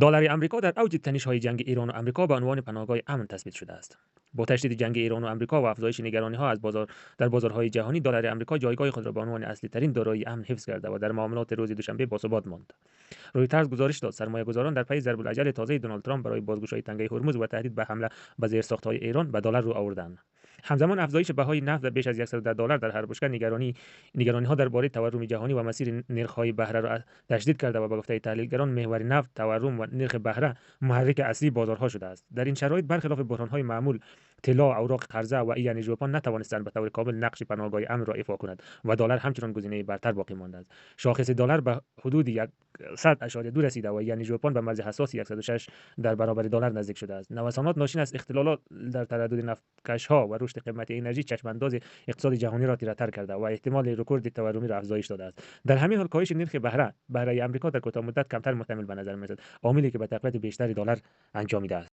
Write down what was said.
دلار آمریکا در اوج تنش‌های جنگ ایران و آمریکا به عنوان پناهگاه امن تثبیت شده است. با تشدید جنگ ایران و آمریکا و افزایش نگرانی‌ها از در بازارهای جهانی، دلار آمریکا جایگاه خود را به عنوان اصلی‌ترین دارایی امن حفظ کرده و در معاملات روز دوشنبه باثبات ماند. رویترز گزارش داد سرمایه‌گذاران در پی ضرب العجل تازه دونالد ترامپ برای بازگشایی تنگه هرمز و تهدید به حمله به زیرساخت‌های ایران به دلار رو آوردند. همزمان افزایش بهای نفت به بیش از 110 دلار در هر بشکه نگرانی‌ها درباره تورم جهانی و مسیر نرخ‌های بهره را تشدید کرده و به گفته تحلیلگران محور نفت، تورم و نرخ بهره محرک اصلی بازارها شده است. در این شرایط برخلاف بحران‌های معمول، طلا، اوراق قرضه و ین ژاپن نتوانستند به طور کامل نقش پناهگاه امن را ایفا کنند و دلار همچنان گزینه برتر باقی مانده است. شاخص دلار به حدود 100.2 رسیده و ین ژاپن به مرز حساس 106 در برابر دلار نزدیک شده است. نوسانات ناشی از اختلالات در تردد نفتکش‌ها و رشد قیمت انرژی چشمانداز اقتصاد جهانی را تیره‌تر کرده و احتمال رکورد تورمی را افزایش داده است. در همین حال کاهش نرخ بهره آمریکا در کوتاه مدت کمتر محتمل به نظر می‌رسد، عاملی که به تقویت بیشتر دلار انجامیده است.